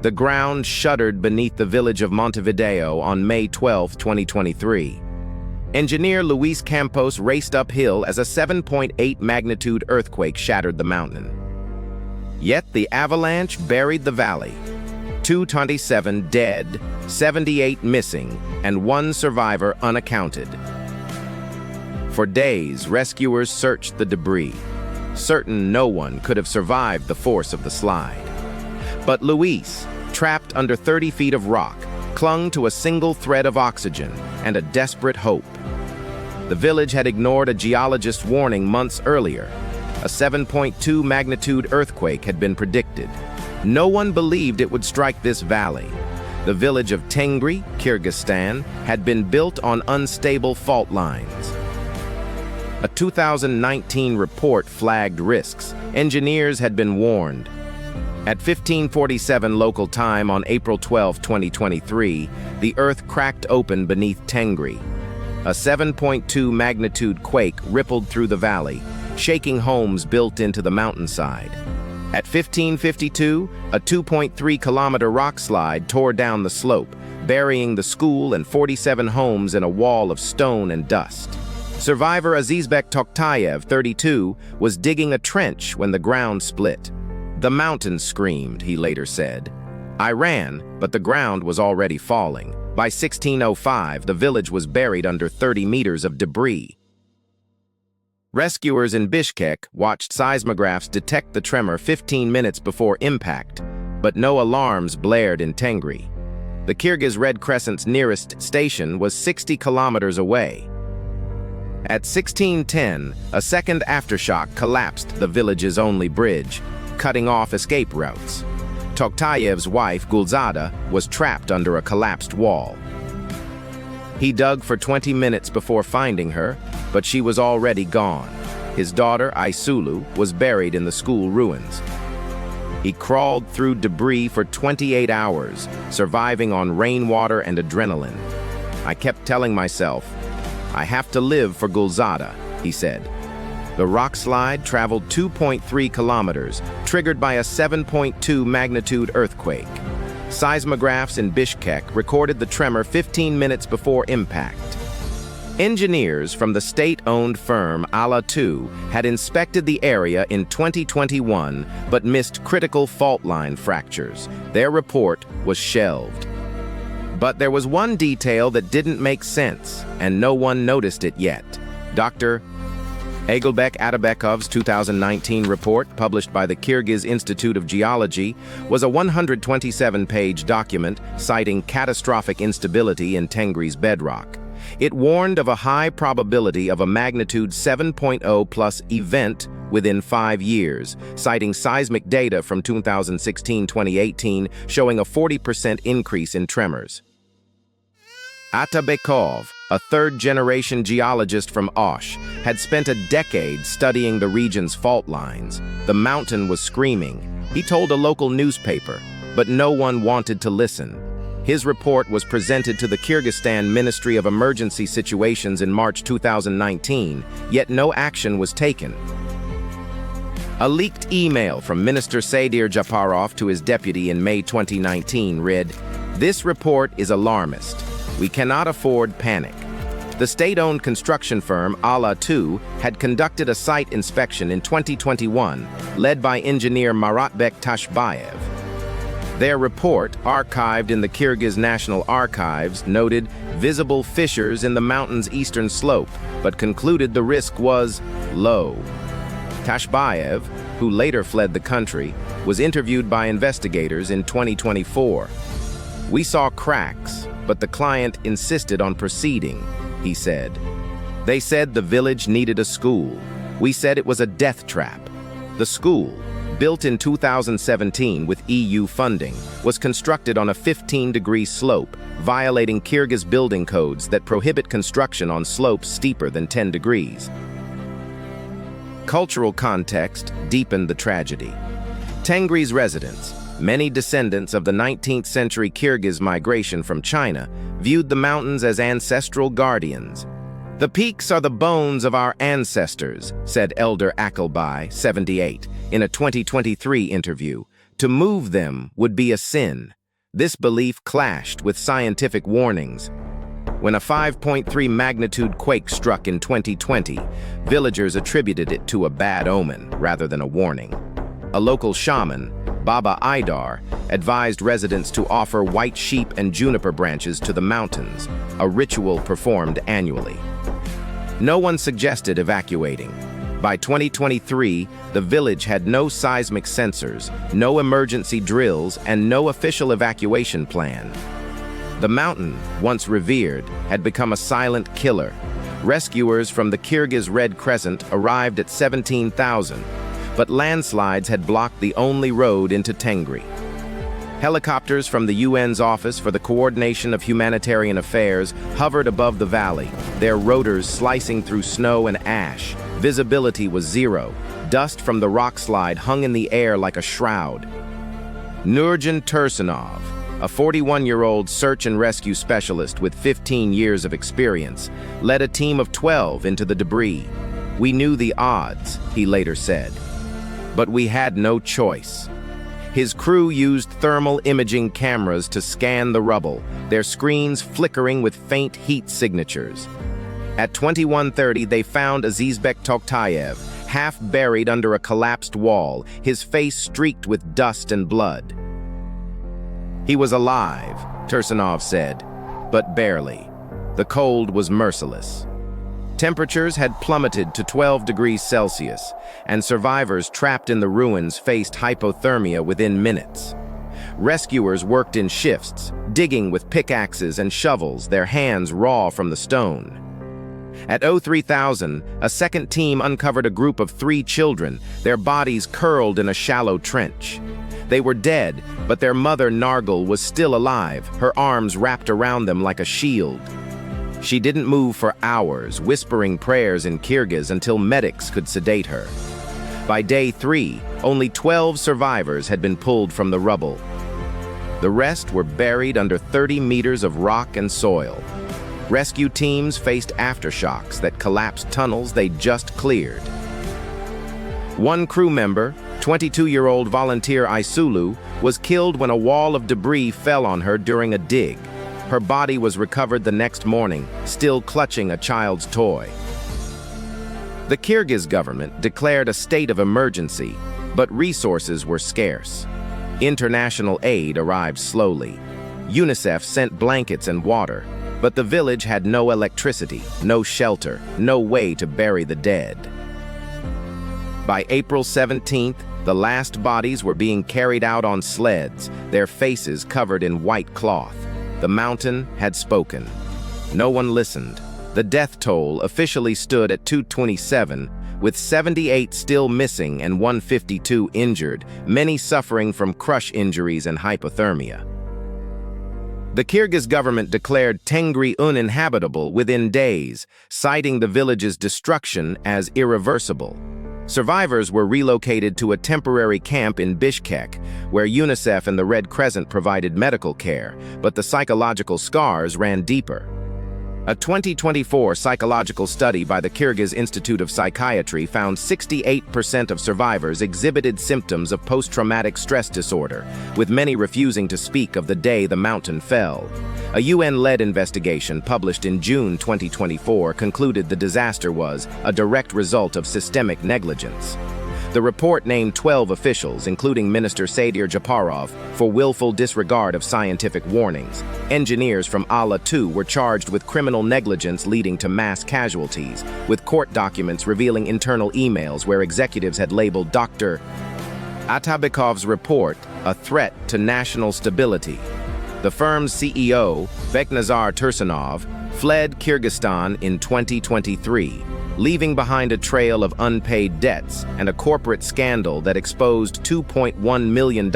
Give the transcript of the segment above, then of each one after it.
The ground shuddered beneath the village of Montevideo on May 12, 2023. Engineer Luis Campos raced uphill as a 7.8 magnitude earthquake shattered the mountain. Yet the avalanche buried the valley. 227 dead, 78 missing, and 1 survivor unaccounted. For days, rescuers searched the debris, certain no one could have survived the force of the slide. But Luis, trapped under 30 feet of rock, clung to a single thread of oxygen and a desperate hope. The village had ignored a geologist's warning months earlier. A 7.2 magnitude earthquake had been predicted. No one believed it would strike this valley. The village of Tengri, Kyrgyzstan, had been built on unstable fault lines. A 2019 report flagged risks. Engineers had been warned. At 15:47 local time on April 12, 2023, the earth cracked open beneath Tengri. A 7.2 magnitude quake rippled through the valley, shaking homes built into the mountainside. At 15:52, a 2.3-kilometer rockslide tore down the slope, burying the school and 47 homes in a wall of stone and dust. Survivor Azizbek Toktayev, 32, was digging a trench when the ground split. "The mountain screamed," he later said. "I ran, but the ground was already falling. By 16:05, the village was buried under 30 meters of debris." Rescuers in Bishkek watched seismographs detect the tremor 15 minutes before impact, but no alarms blared in Tengri. The Kyrgyz Red Crescent's nearest station was 60 kilometers away. At 16:10, a second aftershock collapsed the village's only bridge, cutting off escape routes. Toktayev's wife, Gulzada, was trapped under a collapsed wall. He dug for 20 minutes before finding her, but she was already gone. His daughter, Aisulu, was buried in the school ruins. He crawled through debris for 28 hours, surviving on rainwater and adrenaline. "I kept telling myself, I have to live for Gulzada," he said. The rockslide traveled 2.3 kilometers, triggered by a 7.2 magnitude earthquake. Seismographs in Bishkek recorded the tremor 15 minutes before impact. Engineers from the state-owned firm Ala2 had inspected the area in 2021 but missed critical fault line fractures. Their report was shelved. But there was one detail that didn't make sense, and no one noticed it yet. Dr. Egilbek Atabekov's 2019 report, published by the Kyrgyz Institute of Geology, was a 127-page document citing catastrophic instability in Tengri's bedrock. It warned of a high probability of a magnitude 7.0 plus event within 5 years, citing seismic data from 2016-2018 showing a 40% increase in tremors. Atabekov, a third-generation geologist from Osh, had spent a decade studying the region's fault lines. The mountain was screaming. He told a local newspaper, but no one wanted to listen. His report was presented to the Kyrgyzstan Ministry of Emergency Situations in March 2019, yet no action was taken. A leaked email from Minister Sadyr Japarov to his deputy in May 2019 read, "This report is alarmist. We cannot afford panic." The state-owned construction firm Ala2 had conducted a site inspection in 2021, led by engineer Maratbek Tashbayev. Their report, archived in the Kyrgyz National Archives, noted visible fissures in the mountain's eastern slope, but concluded the risk was low. Tashbayev, who later fled the country, was interviewed by investigators in 2024. "We saw cracks, but the client insisted on proceeding," he said. "They said the village needed a school. We said it was a death trap." The school, built in 2017 with EU funding, was constructed on a 15-degree slope, violating Kyrgyz building codes that prohibit construction on slopes steeper than 10 degrees. Cultural context deepened the tragedy. Tengri's residents, many descendants of the 19th century Kyrgyz migration from China, viewed the mountains as ancestral guardians. "The peaks are the bones of our ancestors," said Elder Akelbai, 78, in a 2023 interview. "To move them would be a sin." This belief clashed with scientific warnings. When a 5.3 magnitude quake struck in 2020, villagers attributed it to a bad omen rather than a warning. A local shaman, Baba Idar, advised residents to offer white sheep and juniper branches to the mountains, a ritual performed annually. No one suggested evacuating. By 2023, the village had no seismic sensors, no emergency drills, and no official evacuation plan. The mountain, once revered, had become a silent killer. Rescuers from the Kyrgyz Red Crescent arrived at 17,000, but landslides had blocked the only road into Tengri. Helicopters from the UN's Office for the Coordination of Humanitarian Affairs hovered above the valley, their rotors slicing through snow and ash. Visibility was zero. Dust from the rockslide hung in the air like a shroud. Nurjan Tursunov, a 41-year-old search and rescue specialist with 15 years of experience, led a team of 12 into the debris. "We knew the odds," he later said, "but we had no choice." His crew used thermal imaging cameras to scan the rubble, their screens flickering with faint heat signatures. At 21:30, they found Azizbek Toktayev, half buried under a collapsed wall, his face streaked with dust and blood. "He was alive," Tursunov said, "but barely. The cold was merciless." Temperatures had plummeted to 12 degrees Celsius, and survivors trapped in the ruins faced hypothermia within minutes. Rescuers worked in shifts, digging with pickaxes and shovels, their hands raw from the stone. At 03,000, a second team uncovered a group of 3 children, their bodies curled in a shallow trench. They were dead, but their mother Nargul was still alive, her arms wrapped around them like a shield. She didn't move for hours, whispering prayers in Kyrgyz until medics could sedate her. By day 3, only 12 survivors had been pulled from the rubble. The rest were buried under 30 meters of rock and soil. Rescue teams faced aftershocks that collapsed tunnels they'd just cleared. One crew member, 22-year-old volunteer Aisulu, was killed when a wall of debris fell on her during a dig. Her body was recovered the next morning, still clutching a child's toy. The Kyrgyz government declared a state of emergency, but resources were scarce. International aid arrived slowly. UNICEF sent blankets and water, but the village had no electricity, no shelter, no way to bury the dead. By April 17th, the last bodies were being carried out on sleds, their faces covered in white cloth. The mountain had spoken. No one listened. The death toll officially stood at 227, with 78 still missing and 152 injured, many suffering from crush injuries and hypothermia. The Kyrgyz government declared Tengri uninhabitable within days, citing the village's destruction as irreversible. Survivors were relocated to a temporary camp in Bishkek, where UNICEF and the Red Crescent provided medical care, but the psychological scars ran deeper. A 2024 psychological study by the Kyrgyz Institute of Psychiatry found 68% of survivors exhibited symptoms of post-traumatic stress disorder, with many refusing to speak of the day the mountain fell. A UN-led investigation published in June 2024 concluded the disaster was a direct result of systemic negligence. The report named 12 officials, including Minister Sadyr Japarov, for willful disregard of scientific warnings. Engineers from ALA-2 were charged with criminal negligence leading to mass casualties, with court documents revealing internal emails where executives had labeled Dr. Atabekov's report a threat to national stability. The firm's CEO, Beknazar Tursunov, fled Kyrgyzstan in 2023, leaving behind a trail of unpaid debts and a corporate scandal that exposed $2.1 million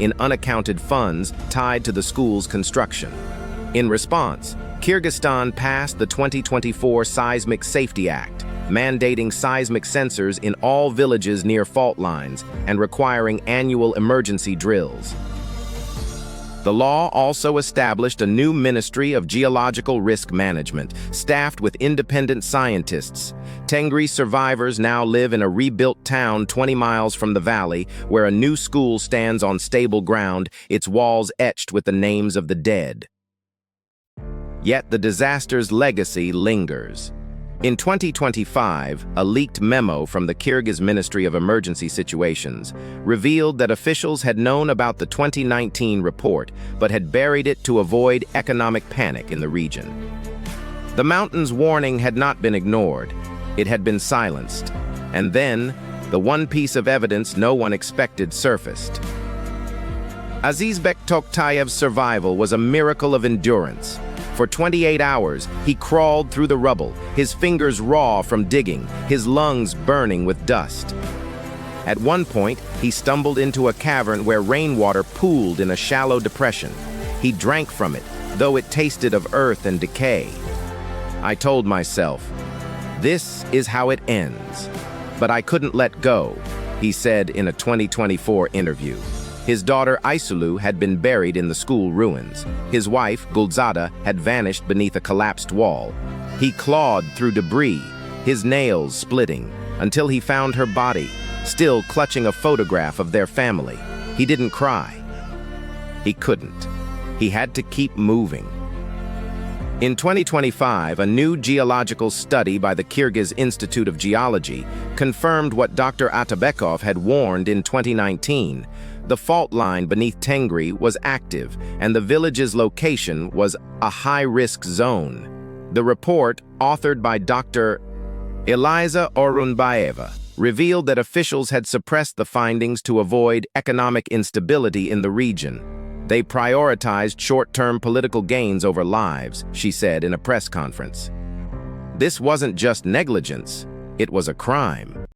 in unaccounted funds tied to the school's construction. In response, Kyrgyzstan passed the 2024 Seismic Safety Act, mandating seismic sensors in all villages near fault lines and requiring annual emergency drills. The law also established a new Ministry of Geological Risk Management, staffed with independent scientists, Tengri survivors now live in a rebuilt town 20 miles from the valley, where a new school stands on stable ground, its walls etched with the names of the dead. Yet the disaster's legacy lingers. In 2025, a leaked memo from the Kyrgyz Ministry of Emergency Situations revealed that officials had known about the 2019 report but had buried it to avoid economic panic in the region. The mountain's warning had not been ignored. It had been silenced. And then, the one piece of evidence no one expected surfaced. Azizbek Toktayev's survival was a miracle of endurance. For 28 hours, he crawled through the rubble, his fingers raw from digging, his lungs burning with dust. At one point, he stumbled into a cavern where rainwater pooled in a shallow depression. He drank from it, though it tasted of earth and decay. I told myself, this is how it ends. But I couldn't let go, he said in a 2024 interview. His daughter Aisulu had been buried in the school ruins. His wife, Gulzada, had vanished beneath a collapsed wall. He clawed through debris, his nails splitting, until he found her body, still clutching a photograph of their family. He didn't cry. He couldn't. He had to keep moving. In 2025, a new geological study by the Kyrgyz Institute of Geology confirmed what Dr. Atabekov had warned in 2019. The fault line beneath Tengri was active, and the village's location was a high-risk zone. The report, authored by Dr. Eliza Orunbaeva, revealed that officials had suppressed the findings to avoid economic instability in the region. They prioritized short-term political gains over lives, she said in a press conference. This wasn't just negligence, it was a crime.